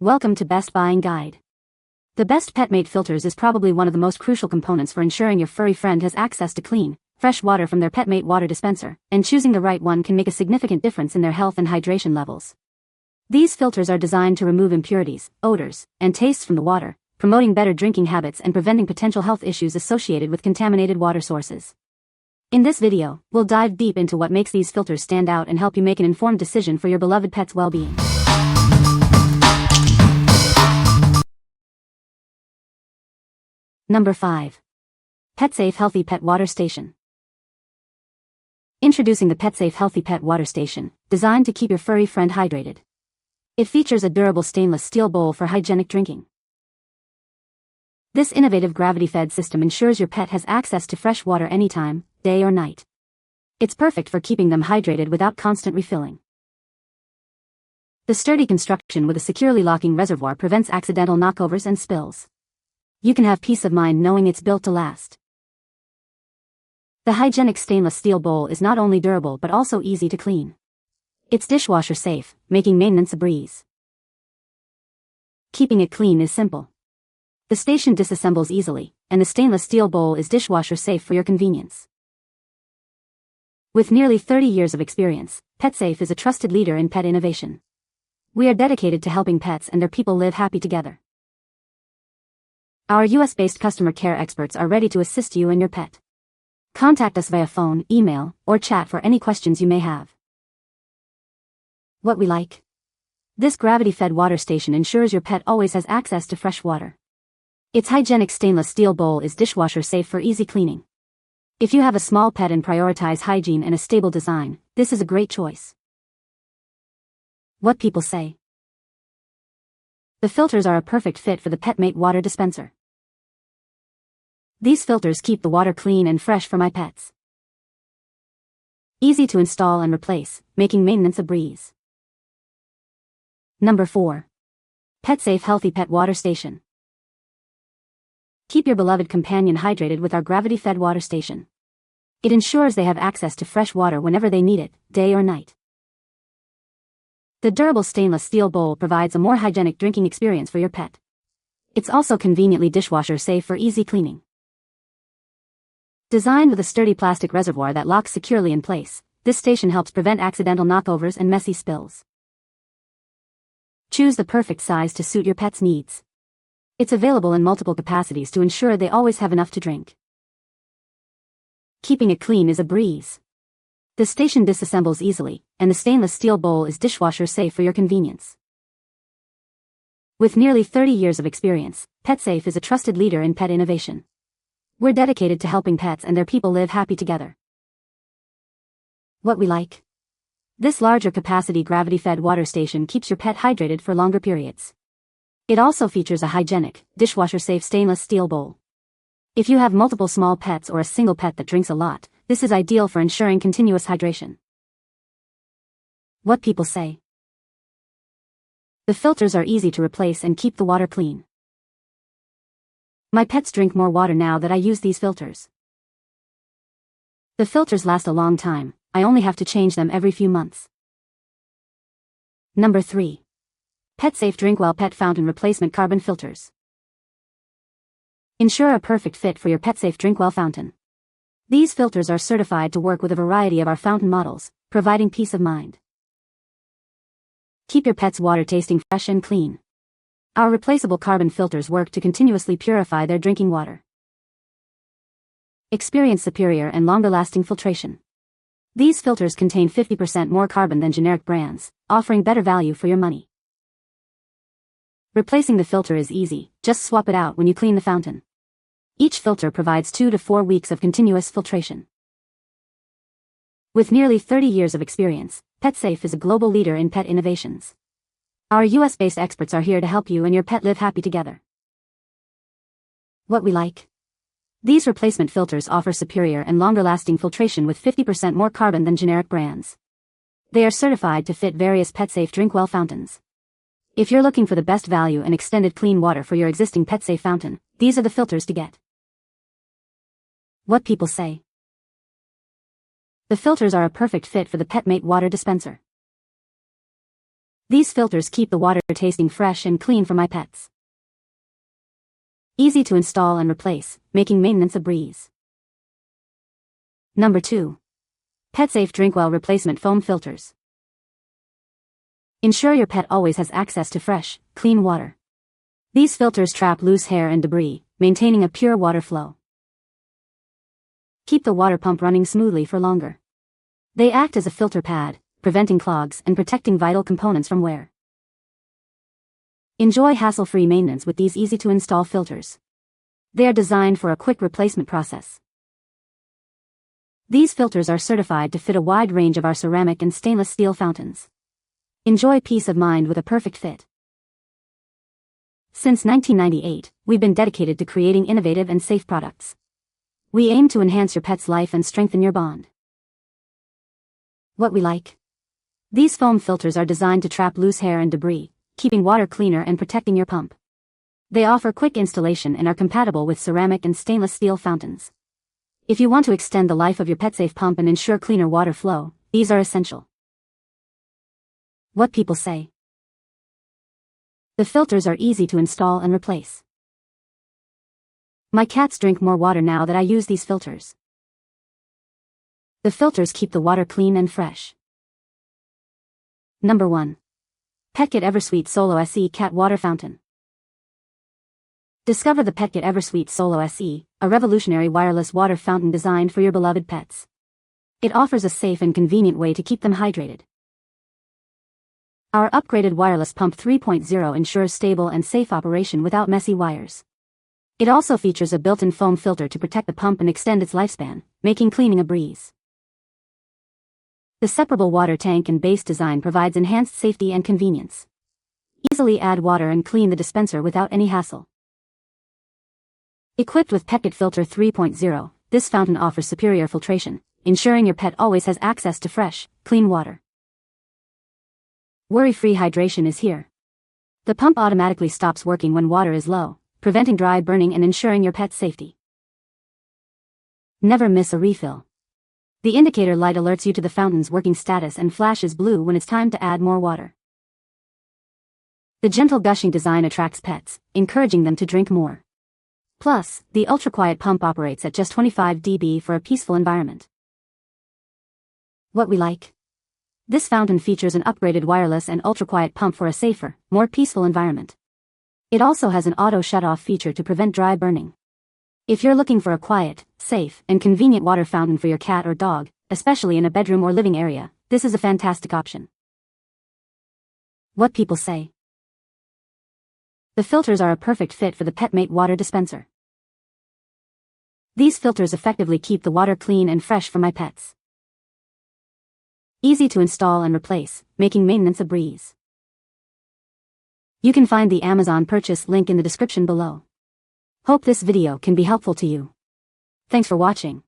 Welcome to Best Buying Guide. The best Petmate Filters is probably one of the most crucial components for ensuring your furry friend has access to clean, fresh water from their Petmate water dispenser, and choosing the right one can make a significant difference in their health and hydration levels. These filters are designed to remove impurities, odors, and tastes from the water, promoting better drinking habits and preventing potential health issues associated with contaminated water sources. In this video, we'll dive deep into what makes these filters stand out and help you make an informed decision for your beloved pet's well-being. Number 5. PetSafe Healthy Pet Water Station. Introducing the PetSafe Healthy Pet Water Station, designed to keep your furry friend hydrated. It features a durable stainless steel bowl for hygienic drinking. This innovative gravity-fed system ensures your pet has access to fresh water anytime, day or night. It's perfect for keeping them hydrated without constant refilling. The sturdy construction with a securely locking reservoir prevents accidental knockovers and spills. You can have peace of mind knowing it's built to last. The hygienic stainless steel bowl is not only durable but also easy to clean. It's dishwasher safe, making maintenance a breeze. Keeping it clean is simple. The station disassembles easily, and the stainless steel bowl is dishwasher safe for your convenience. With nearly 30 years of experience, PetSafe is a trusted leader in pet innovation. We are dedicated to helping pets and their people live happy together. Our US-based customer care experts are ready to assist you and your pet. Contact us via phone, email, or chat for any questions you may have. What we like. This gravity-fed water station ensures your pet always has access to fresh water. Its hygienic stainless steel bowl is dishwasher safe for easy cleaning. If you have a small pet and prioritize hygiene and a stable design, this is a great choice. What people say. The filters are a perfect fit for the Petmate water dispenser. These filters keep the water clean and fresh for my pets. Easy to install and replace, making maintenance a breeze. Number 4. PetSafe Healthy Pet Water Station. Keep your beloved companion hydrated with our gravity-fed water station. It ensures they have access to fresh water whenever they need it, day or night. The durable stainless steel bowl provides a more hygienic drinking experience for your pet. It's also conveniently dishwasher safe for easy cleaning. Designed with a sturdy plastic reservoir that locks securely in place, this station helps prevent accidental knockovers and messy spills. Choose the perfect size to suit your pet's needs. It's available in multiple capacities to ensure they always have enough to drink. Keeping it clean is a breeze. The station disassembles easily, and the stainless steel bowl is dishwasher safe for your convenience. With nearly 30 years of experience, PetSafe is a trusted leader in pet innovation. We're dedicated to helping pets and their people live happy together. What we like. This larger capacity gravity-fed water station keeps your pet hydrated for longer periods. It also features a hygienic, dishwasher-safe stainless steel bowl. If you have multiple small pets or a single pet that drinks a lot, this is ideal for ensuring continuous hydration. What people say. The filters are easy to replace and keep the water clean. My pets drink more water now that I use these filters. The filters last a long time, I only have to change them every few months. Number 3. PetSafe Drinkwell Pet Fountain Replacement Carbon Filters. Ensure a perfect fit for your PetSafe Drinkwell fountain. These filters are certified to work with a variety of our fountain models, providing peace of mind. Keep your pet's water tasting fresh and clean. Our replaceable carbon filters work to continuously purify their drinking water. Experience superior and longer-lasting filtration. These filters contain 50% more carbon than generic brands, offering better value for your money. Replacing the filter is easy, just swap it out when you clean the fountain. Each filter provides 2 to 4 weeks of continuous filtration. With nearly 30 years of experience, PetSafe is a global leader in pet innovations. Our US-based experts are here to help you and your pet live happy together. What we like. These replacement filters offer superior and longer-lasting filtration with 50% more carbon than generic brands. They are certified to fit various PetSafe Drinkwell fountains. If you're looking for the best value and extended clean water for your existing PetSafe fountain, these are the filters to get. What people say. The filters are a perfect fit for the Petmate water dispenser. These filters keep the water tasting fresh and clean for my pets. Easy to install and replace, making maintenance a breeze. Number 2. PetSafe Drinkwell Replacement Foam Filters. Ensure your pet always has access to fresh, clean water. These filters trap loose hair and debris, maintaining a pure water flow. Keep the water pump running smoothly for longer. They act as a filter pad, preventing clogs and protecting vital components from wear. Enjoy hassle-free maintenance with these easy-to-install filters. They are designed for a quick replacement process. These filters are certified to fit a wide range of our ceramic and stainless steel fountains. Enjoy peace of mind with a perfect fit. Since 1998, we've been dedicated to creating innovative and safe products. We aim to enhance your pet's life and strengthen your bond. What we like. These foam filters are designed to trap loose hair and debris, keeping water cleaner and protecting your pump. They offer quick installation and are compatible with ceramic and stainless steel fountains. If you want to extend the life of your PetSafe pump and ensure cleaner water flow, these are essential. What people say. The filters are easy to install and replace. My cats drink more water now that I use these filters. The filters keep the water clean and fresh. Number 1. PetKit Eversweet Solo SE Cat Water Fountain. Discover the PetKit Eversweet Solo SE, a revolutionary wireless water fountain designed for your beloved pets. It offers a safe and convenient way to keep them hydrated. Our upgraded wireless pump 3.0 ensures stable and safe operation without messy wires. It also features a built-in foam filter to protect the pump and extend its lifespan, making cleaning a breeze. The separable water tank and base design provides enhanced safety and convenience. Easily add water and clean the dispenser without any hassle. Equipped with PETKIT Filter 3.0, this fountain offers superior filtration, ensuring your pet always has access to fresh, clean water. Worry-free hydration is here. The pump automatically stops working when water is low, preventing dry burning and ensuring your pet's safety. Never miss a refill. The indicator light alerts you to the fountain's working status and flashes blue when it's time to add more water. The gentle gushing design attracts pets, encouraging them to drink more. Plus, the ultra-quiet pump operates at just 25 dB for a peaceful environment. What we like. This fountain features an upgraded wireless and ultra-quiet pump for a safer, more peaceful environment. It also has an auto shut-off feature to prevent dry burning. If you're looking for a quiet, safe, and convenient water fountain for your cat or dog, especially in a bedroom or living area, this is a fantastic option. What people say. The filters are a perfect fit for the Petmate water dispenser. These filters effectively keep the water clean and fresh for my pets. Easy to install and replace, making maintenance a breeze. You can find the Amazon purchase link in the description below. Hope this video can be helpful to you. Thanks for watching.